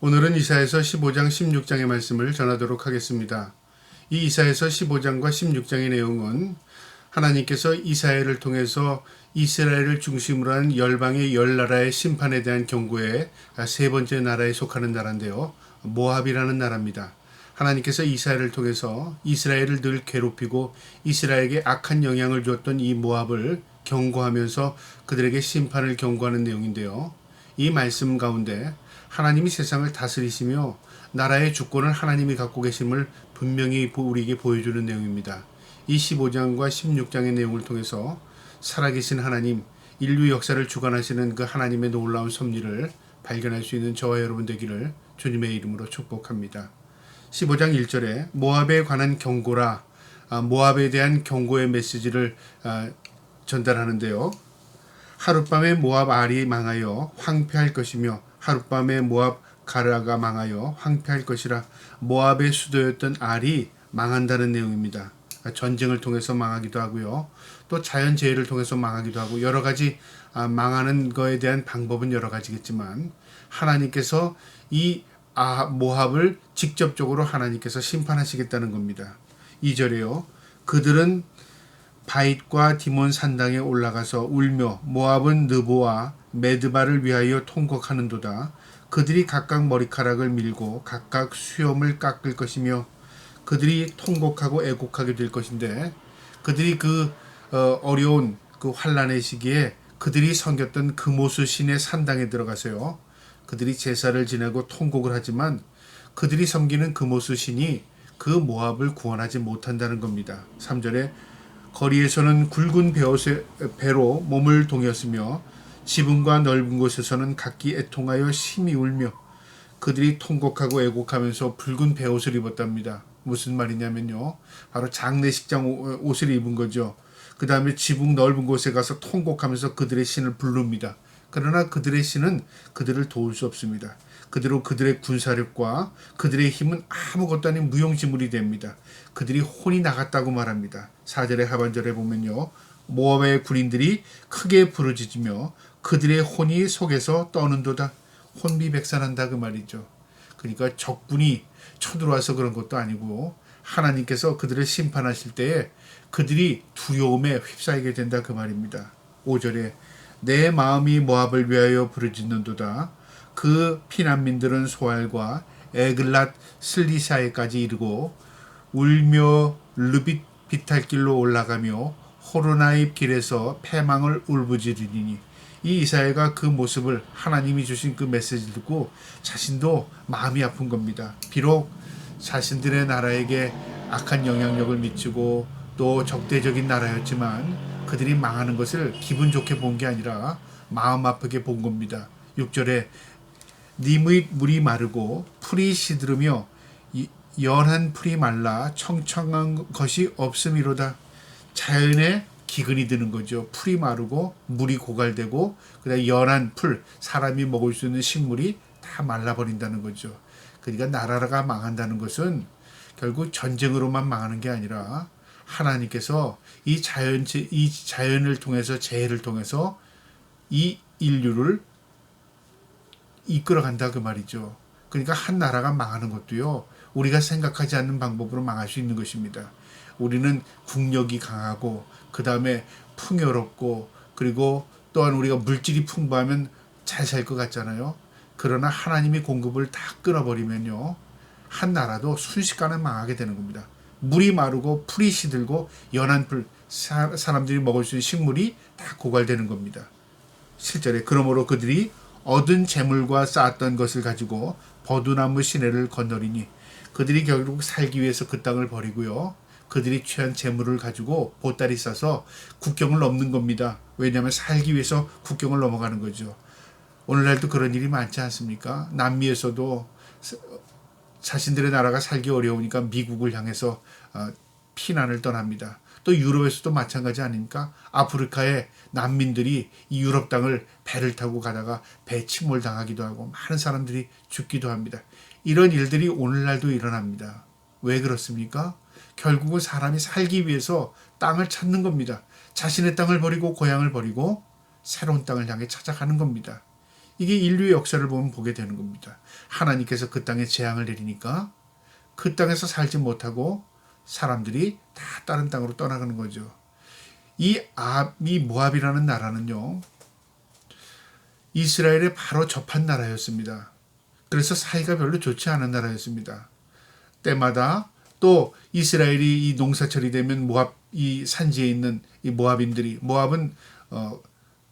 오늘은 이사야서 15장 16장의 말씀을 전하도록 하겠습니다. 이 이사야서 15장과 16장의 내용은 하나님께서 이사야를 통해서 이스라엘을 중심으로 한 열방의 열 나라의 심판에 대한 경고의 세 번째 나라에 속하는 나라인데요. 모압이라는 나라입니다. 하나님께서 이사야를 통해서 이스라엘을 늘 괴롭히고 이스라엘에게 악한 영향을 주었던 이 모압을 경고하면서 그들에게 심판을 경고하는 내용인데요. 이 말씀 가운데 하나님이 세상을 다스리시며 나라의 주권을 하나님이 갖고 계심을 분명히 우리에게 보여주는 내용입니다. 이 15장과 16장의 내용을 통해서 살아계신 하나님, 인류 역사를 주관하시는 그 하나님의 놀라운 섭리를 발견할 수 있는 저와 여러분 되기를 주님의 이름으로 축복합니다. 15장 1절에 모압에 관한 경고라, 모압에 대한 경고의 메시지를 전달하는데요. 하룻밤에 모압 알이 망하여 황폐할 것이며 하룻밤에 모압 가라가 망하여 황폐할 것이라. 모압의 수도였던 알이 망한다는 내용입니다. 전쟁을 통해서 망하기도 하고요. 또 자연재해를 통해서 망하기도 하고 여러 가지 망하는 거에 대한 방법은 여러 가지겠지만 하나님께서 이 모압을 직접적으로 하나님께서 심판하시겠다는 겁니다. 2절에요. 그들은 바잇과 디몬 산당에 올라가서 울며 모압은 느보와 메드바를 위하여 통곡하는도다. 그들이 각각 머리카락을 밀고 각각 수염을 깎을 것이며 그들이 통곡하고 애곡하게 될 것인데 그들이 어려운 그 환난의 시기에 그들이 섬겼던 그모스 신의 산당에 들어가서요. 그들이 제사를 지내고 통곡을 하지만 그들이 섬기는 그모스 신이 그 모압을 구원하지 못한다는 겁니다. 3절에 거리에서는 굵은 배로 몸을 동였으며 지붕과 넓은 곳에서는 각기 애통하여 심히 울며 그들이 통곡하고 애곡하면서 붉은 베옷을 입었답니다. 무슨 말이냐면요. 바로 장례식장 옷을 입은 거죠. 그 다음에 지붕 넓은 곳에 가서 통곡하면서 그들의 신을 부릅니다. 그러나 그들의 신은 그들을 도울 수 없습니다. 그들의 군사력과 그들의 힘은 아무것도 아닌 무용지물이 됩니다. 그들이 혼이 나갔다고 말합니다. 4절의 하반절에 보면요. 모압의 군인들이 크게 부르짖으며 그들의 혼이 속에서 떠는도다. 혼비백산한다 그 말이죠. 그러니까 적군이 쳐들어와서 그런 것도 아니고 하나님께서 그들을 심판하실 때에 그들이 두려움에 휩싸이게 된다 그 말입니다. 5절에 내 마음이 모압을 위하여 부르짖는도다. 그 피난민들은 소알과 에글랏 슬리사에까지 이르고 울며 르빗 비탈길로 올라가며 호로나입 길에서 패망을 울부짖으리니. 이 이사야가 그 모습을 하나님이 주신 그 메시지를 듣고 자신도 마음이 아픈 겁니다. 비록 자신들의 나라에게 악한 영향력을 미치고 또 적대적인 나라였지만 그들이 망하는 것을 기분 좋게 본 게 아니라 마음 아프게 본 겁니다. 6절에 니뭇 물이 마르고 풀이 시들으며 연한 풀이 말라 청청한 것이 없음이로다. 자연의 기근이 드는 거죠. 풀이 마르고 물이 고갈되고 그다음에 연한 풀, 사람이 먹을 수 있는 식물이 다 말라버린다는 거죠. 그러니까 나라가 망한다는 것은 결국 전쟁으로만 망하는 게 아니라 하나님께서 이 자연을 통해서 재해를 통해서 이 인류를 이끌어간다 그 말이죠. 그러니까 한 나라가 망하는 것도요. 우리가 생각하지 않는 방법으로 망할 수 있는 것입니다. 우리는 국력이 강하고 그 다음에 풍요롭고 그리고 또한 우리가 물질이 풍부하면 잘 살 것 같잖아요. 그러나 하나님이 공급을 다 끊어버리면요. 한 나라도 순식간에 망하게 되는 겁니다. 물이 마르고 풀이 시들고 연한 풀, 사람들이 먹을 수 있는 식물이 다 고갈되는 겁니다. 7절에 그러므로 그들이 얻은 재물과 쌓았던 것을 가지고 버두나무 시내를 건너리니. 그들이 결국 살기 위해서 그 땅을 버리고요. 그들이 취한 재물을 가지고 보따리 싸서 국경을 넘는 겁니다. 왜냐하면 살기 위해서 국경을 넘어가는 거죠. 오늘날도 그런 일이 많지 않습니까? 남미에서도 자신들의 나라가 살기 어려우니까 미국을 향해서 피난을 떠납니다. 또 유럽에서도 마찬가지 아닙니까? 아프리카의 난민들이 이 유럽 땅을 배를 타고 가다가 배 침몰당하기도 하고 많은 사람들이 죽기도 합니다. 이런 일들이 오늘날도 일어납니다. 왜 그렇습니까? 결국은 사람이 살기 위해서 땅을 찾는 겁니다. 자신의 땅을 버리고 고향을 버리고 새로운 땅을 향해 찾아가는 겁니다. 이게 인류의 역사를 보면 보게 되는 겁니다. 하나님께서 그 땅에 재앙을 내리니까 그 땅에서 살지 못하고 사람들이 다 다른 땅으로 떠나가는 거죠. 이 모압이라는 나라는요, 이스라엘에 바로 접한 나라였습니다. 그래서 사이가 별로 좋지 않은 나라였습니다. 때마다 또 이스라엘이 이 농사철이 되면 모압 이 산지에 있는 이 모압인들이, 모압은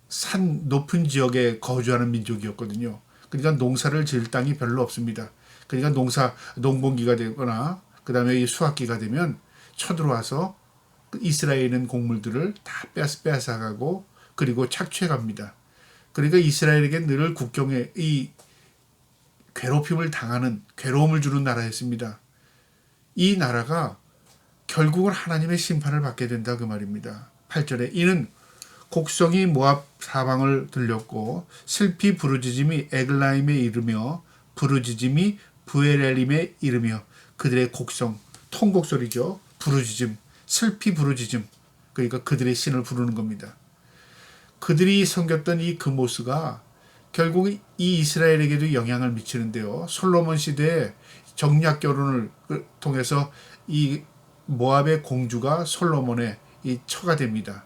산 높은 지역에 거주하는 민족이었거든요. 그러니까 농사를 지을 땅이 별로 없습니다. 그러니까 농번기가 되거나 그 다음에 이 수확기가 되면 쳐들어와서 이스라엘에 있는 곡물들을 다 빼앗아가고 그리고 착취해 갑니다. 그러니까 이스라엘에게 늘 국경에 이 괴롭힘을 당하는, 괴로움을 주는 나라였습니다. 이 나라가 결국은 하나님의 심판을 받게 된다 그 말입니다. 8절에 이는 곡성이 모압 사방을 들렸고 슬피 부르짖음이 에글라임에 이르며 부르짖음이 부에렐림에 이르며 그들의 곡성, 통곡소리죠. 부르짖음, 슬피 부르짖음, 그러니까 그들의 신을 부르는 겁니다. 그들이 섬겼던 이 그모스가 결국 이 이스라엘에게도 영향을 미치는데요. 솔로몬 시대에 정략 결혼을 통해서 이 모압의 공주가 솔로몬의 이 처가 됩니다.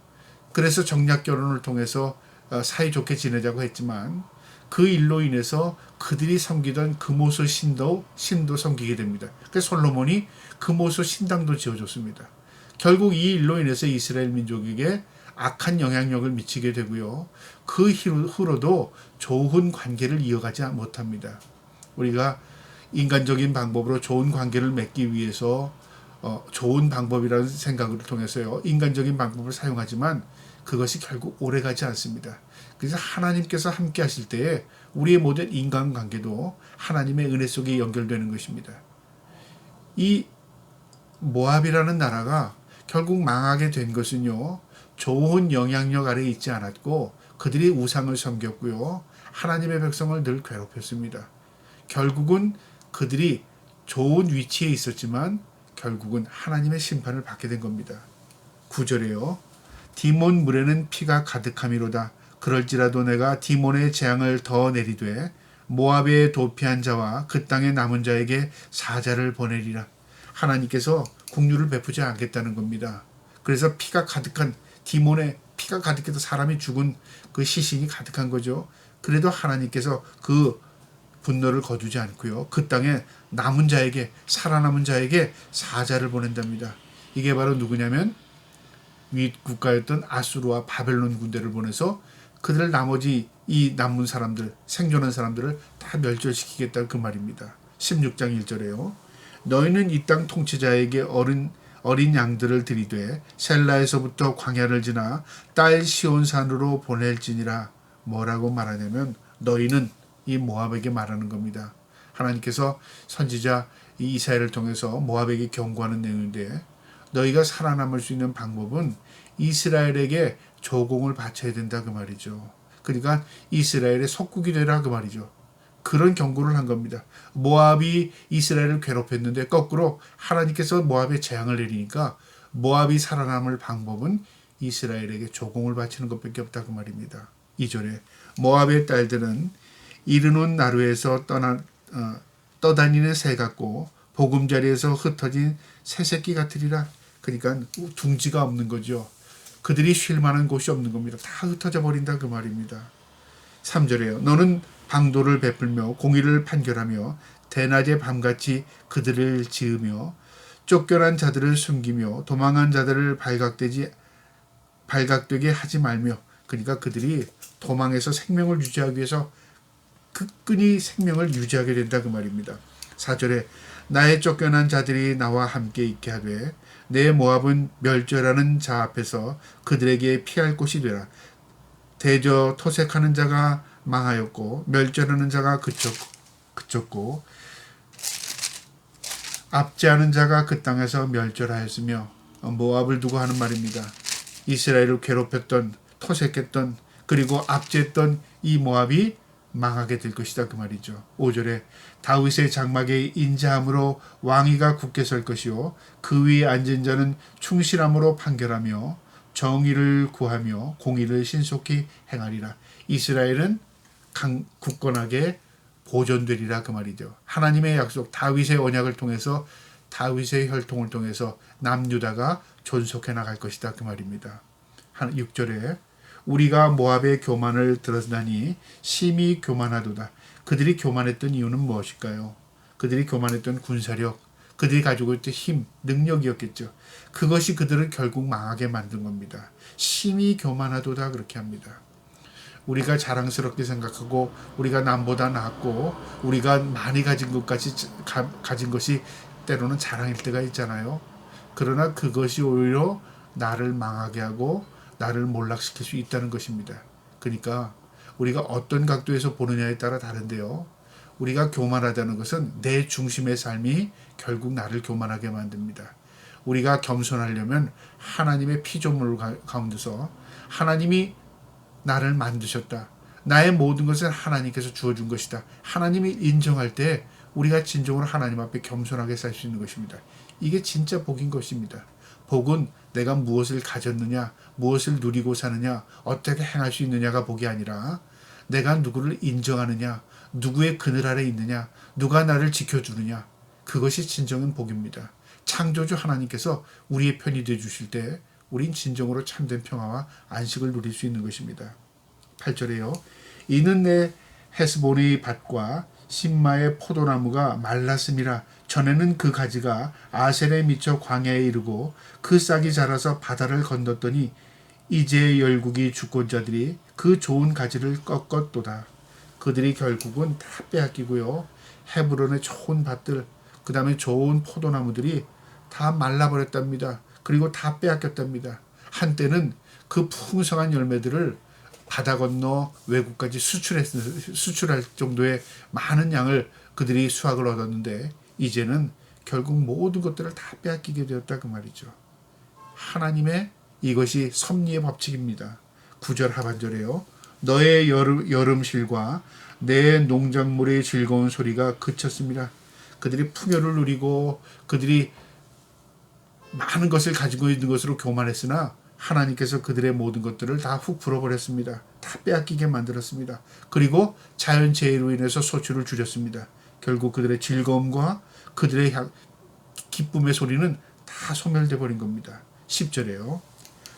그래서 정략 결혼을 통해서 사이좋게 지내자고 했지만 그 일로 인해서 그들이 섬기던 그모스 신도 섬기게 됩니다. 그래서 솔로몬이 그모스 신당도 지어줬습니다. 결국 이 일로 인해서 이스라엘 민족에게 악한 영향력을 미치게 되고요. 그 후로도 좋은 관계를 이어가지 못합니다. 우리가 인간적인 방법으로 좋은 관계를 맺기 위해서 좋은 방법이라는 생각을 통해서요. 인간적인 방법을 사용하지만 그것이 결국 오래가지 않습니다. 그래서 하나님께서 함께 하실 때에 우리의 모든 인간관계도 하나님의 은혜 속에 연결되는 것입니다. 이 모압이라는 나라가 결국 망하게 된 것은요. 좋은 영향력 아래에 있지 않았고 그들이 우상을 섬겼고요. 하나님의 백성을 늘 괴롭혔습니다. 결국은 그들이 좋은 위치에 있었지만 결국은 하나님의 심판을 받게 된 겁니다. 9절에요. 디몬 물에는 피가 가득함이로다. 그럴지라도 내가 디몬의 재앙을 더 내리되 모압에 도피한 자와 그 땅에 남은 자에게 사자를 보내리라. 하나님께서 긍휼을 베푸지 않겠다는 겁니다. 그래서 피가 가득한 디몬에 피가 가득해서 사람이 죽은 그 시신이 가득한 거죠. 그래도 하나님께서 그 분노를 거두지 않고요. 그 땅에 남은 자에게, 살아남은 자에게 사자를 보낸답니다. 이게 바로 누구냐면 윗국가였던 아수르와 바벨론 군대를 보내서 그들 나머지 이 남은 사람들, 생존한 사람들을 다 멸절시키겠다 그 말입니다. 16장 1절에요. 너희는 이 땅 통치자에게 어린 양들을 들이되 셀라에서부터 광야를 지나 딸 시온산으로 보낼지니라. 뭐라고 말하냐면 너희는 이 모압에게 말하는 겁니다. 하나님께서 선지자 이 이사야를 통해서 모압에게 경고하는 내용인데 너희가 살아남을 수 있는 방법은 이스라엘에게 조공을 바쳐야 된다 그 말이죠. 그러니까 이스라엘의 속국이 되라 그 말이죠. 그런 경고를 한 겁니다. 모압이 이스라엘을 괴롭혔는데 거꾸로 하나님께서 모압에 재앙을 내리니까 모압이 살아남을 방법은 이스라엘에게 조공을 바치는 것밖에 없다 그 말입니다. 2절에 모압의 딸들은 이르논 나루에서 떠다니는 새 같고 보금자리에서 흩어진 새새끼 같으리라. 그러니까 둥지가 없는 거죠. 그들이 쉴 만한 곳이 없는 겁니다. 다 흩어져 버린다 그 말입니다. 3절에요. 너는 방도를 베풀며 공의를 판결하며 대낮에 밤같이 그들을 지으며 쫓겨난 자들을 숨기며 도망한 자들을 발각되게 하지 말며, 그러니까 그들이 도망해서 생명을 유지하기 위해서 굳건히 생명을 유지하게 된다 그 말입니다. 4절에 나의 쫓겨난 자들이 나와 함께 있게 하되 내 모압은 멸절하는 자 앞에서 그들에게 피할 곳이 되라. 대저 토색하는 자가 망하였고 멸절하는 자가 그쳤고 압제하는 자가 그 땅에서 멸절하였으며. 모압을 두고 하는 말입니다. 이스라엘을 괴롭혔던, 토색했던, 그리고 압제했던 이 모압이 망하게 될 것이다 그 말이죠. 5절에 다윗의 장막에 인자함으로 왕위가 굳게 설 것이요 그 위에 앉은 자는 충실함으로 판결하며 정의를 구하며 공의를 신속히 행하리라. 이스라엘은 굳건하게 보존되리라 그 말이죠. 하나님의 약속, 다윗의 언약을 통해서, 다윗의 혈통을 통해서 남유다가 존속해 나갈 것이다 그 말입니다. 6절에 우리가 모압의 교만을 들었나니 심히 교만하도다. 그들이 교만했던 이유는 무엇일까요? 그들이 교만했던 군사력, 그들이 가지고 있던 힘, 능력이었겠죠. 그것이 그들을 결국 망하게 만든 겁니다. 심히 교만하도다 그렇게 합니다. 우리가 자랑스럽게 생각하고 우리가 남보다 낫고 우리가 많이 가진 것이 때로는 자랑일 때가 있잖아요. 그러나 그것이 오히려 나를 망하게 하고 나를 몰락시킬 수 있다는 것입니다. 그러니까 우리가 어떤 각도에서 보느냐에 따라 다른데요. 우리가 교만하다는 것은 내 중심의 삶이 결국 나를 교만하게 만듭니다. 우리가 겸손하려면 하나님의 피조물 가운데서 하나님이 나를 만드셨다. 나의 모든 것은 하나님께서 주어준 것이다. 하나님이 인정할 때 우리가 진정으로 하나님 앞에 겸손하게 살 수 있는 것입니다. 이게 진짜 복인 것입니다. 복은 내가 무엇을 가졌느냐, 무엇을 누리고 사느냐, 어떻게 행할 수 있느냐가 복이 아니라 내가 누구를 인정하느냐, 누구의 그늘 아래 있느냐, 누가 나를 지켜주느냐, 그것이 진정한 복입니다. 창조주 하나님께서 우리의 편이 되어주실 때 우린 진정으로 참된 평화와 안식을 누릴 수 있는 것입니다. 8절에요. 이는 내 헤스본의 밭과 신마의 포도나무가 말랐음이라. 전에는 그 가지가 아셀에 미쳐 광야에 이르고 그 싹이 자라서 바다를 건넜더니 이제 열국이 주권자들이 그 좋은 가지를 꺾었도다. 그들이 결국은 다 빼앗기고요. 헤브론의 좋은 밭들, 그 다음에 좋은 포도나무들이 다 말라버렸답니다. 그리고 다 빼앗겼답니다. 한때는 그 풍성한 열매들을 바다 건너 외국까지 수출할 정도의 많은 양을 그들이 수확을 얻었는데 이제는 결국 모든 것들을 다 빼앗기게 되었다 그 말이죠. 하나님의 이것이 섭리의 법칙입니다. 9절 하반절에요. 너의 여름실과 내 농작물의 즐거운 소리가 그쳤습니다. 그들이 풍요를 누리고 그들이 많은 것을 가지고 있는 것으로 교만했으나 하나님께서 그들의 모든 것들을 다 훅 불어버렸습니다. 다 빼앗기게 만들었습니다. 그리고 자연재해로 인해서 소출을 줄였습니다. 결국 그들의 즐거움과 그들의 기쁨의 소리는 다 소멸돼 버린 겁니다. 10절에요.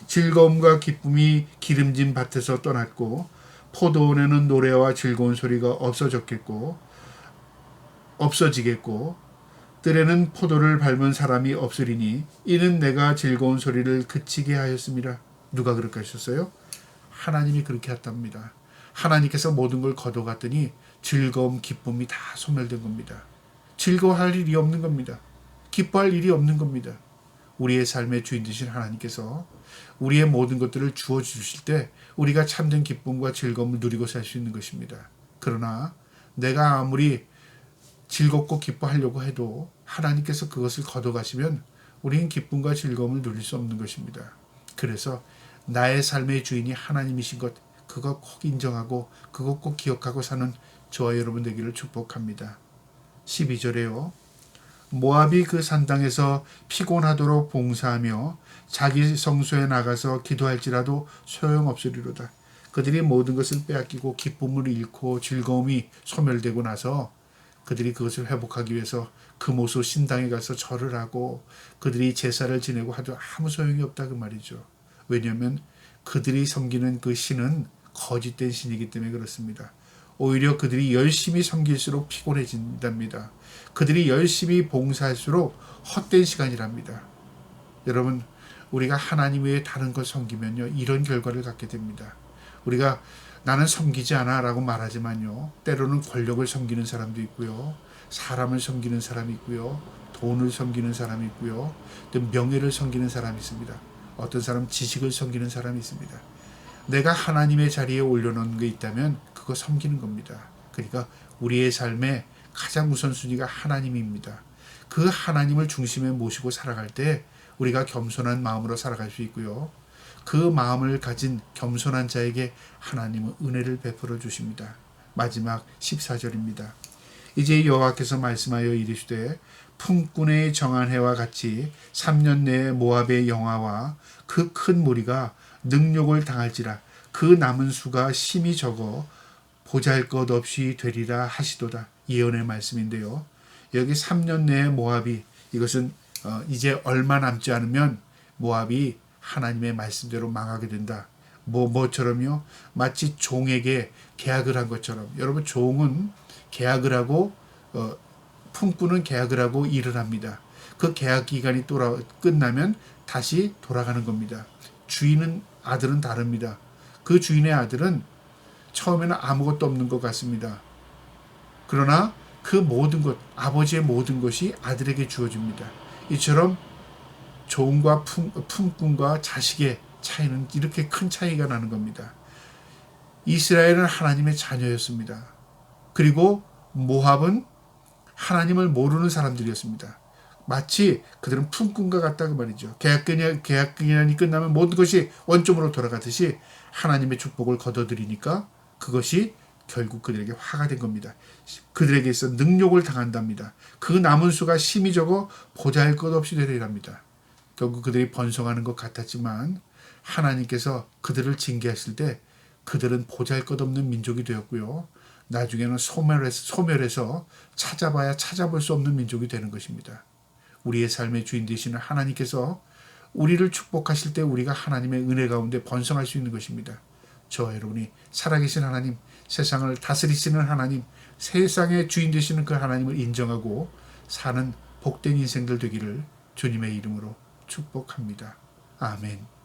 즐거움과 기쁨이 기름진 밭에서 떠났고 포도원에는 노래와 즐거운 소리가 없어지겠고 뜰에는 포도를 밟은 사람이 없으리니 이는 내가 즐거운 소리를 그치게 하였습니다. 누가 그렇게 하셨어요? 하나님이 그렇게 했답니다. 하나님께서 모든 걸 거둬갔더니 즐거움, 기쁨이 다 소멸된 겁니다. 즐거워할 일이 없는 겁니다. 기뻐할 일이 없는 겁니다. 우리의 삶의 주인 되신 하나님께서 우리의 모든 것들을 주어주실 때 우리가 참된 기쁨과 즐거움을 누리고 살 수 있는 것입니다. 그러나 내가 아무리 즐겁고 기뻐하려고 해도 하나님께서 그것을 거둬가시면 우리는 기쁨과 즐거움을 누릴 수 없는 것입니다. 그래서 나의 삶의 주인이 하나님이신 것, 그거 꼭 인정하고 그거 꼭 기억하고 사는 저와 여러분 되기를 축복합니다. 12절에요. 모압이 그 산당에서 피곤하도록 봉사하며 자기 성소에 나가서 기도할지라도 소용없으리로다. 그들이 모든 것을 빼앗기고 기쁨을 잃고 즐거움이 소멸되고 나서 그들이 그것을 회복하기 위해서 금오소 신당에 가서 절을 하고 그들이 제사를 지내고 하도 아무 소용이 없다 그 말이죠. 왜냐하면 그들이 섬기는 그 신은 거짓된 신이기 때문에 그렇습니다. 오히려 그들이 열심히 섬길수록 피곤해진답니다. 그들이 열심히 봉사할수록 헛된 시간이랍니다. 여러분, 우리가 하나님 외에 다른 걸 섬기면요, 이런 결과를 갖게 됩니다. 우리가 나는 섬기지 않아 라고 말하지만요, 때로는 권력을 섬기는 사람도 있고요, 사람을 섬기는 사람이 있고요, 돈을 섬기는 사람이 있고요, 또 명예를 섬기는 사람이 있습니다. 어떤 사람 지식을 섬기는 사람이 있습니다. 내가 하나님의 자리에 올려놓은 게 있다면 그거 섬기는 겁니다. 그러니까 우리의 삶의 가장 우선순위가 하나님입니다. 그 하나님을 중심에 모시고 살아갈 때 우리가 겸손한 마음으로 살아갈 수 있고요. 그 마음을 가진 겸손한 자에게 하나님은 은혜를 베풀어 주십니다. 마지막 14절입니다. 이제 여호와께서 말씀하여 이르시되 품꾼의 정한 해와 같이 3년 내에 모압의 영화와 그 큰 무리가 능욕을 당할지라. 그 남은 수가 심히 적어 보잘것없이 되리라 하시도다. 예언의 말씀인데요. 여기 3년 내에 모압이, 이것은 이제 얼마 남지 않으면 모압이 하나님의 말씀대로 망하게 된다. 뭐처럼요? 마치 종에게 계약을 한 것처럼. 여러분, 종은 계약을 하고 품꾼은 계약을 하고 일을 합니다. 그 계약 기간이 끝나면 다시 돌아가는 겁니다. 주인은 아들은 다릅니다. 그 주인의 아들은 처음에는 아무것도 없는 것 같습니다. 그러나 그 모든 것, 아버지의 모든 것이 아들에게 주어집니다. 이처럼 종과 품꾼과 자식의 차이는 이렇게 큰 차이가 나는 겁니다. 이스라엘은 하나님의 자녀였습니다. 그리고 모압은 하나님을 모르는 사람들이었습니다. 마치 그들은 품꾼과 같다고 말이죠. 계약 기간이 끝나면 모든 것이 원점으로 돌아가듯이 하나님의 축복을 거둬들이니까 그것이 결국 그들에게 화가 된 겁니다. 그들에게 있어 능욕을 당한답니다. 그 남은 수가 심히 적어 보잘것없이 되리랍니다. 결국 그들이 번성하는 것 같았지만 하나님께서 그들을 징계하실 때 그들은 보잘것없는 민족이 되었고요. 나중에는 소멸해서 찾아봐야 찾아볼 수 없는 민족이 되는 것입니다. 우리의 삶의 주인 되시는 하나님께서 우리를 축복하실 때 우리가 하나님의 은혜 가운데 번성할 수 있는 것입니다. 저와 여러분이 살아계신 하나님, 세상을 다스리시는 하나님, 세상의 주인 되시는 그 하나님을 인정하고 사는 복된 인생들 되기를 주님의 이름으로 축복합니다. 아멘.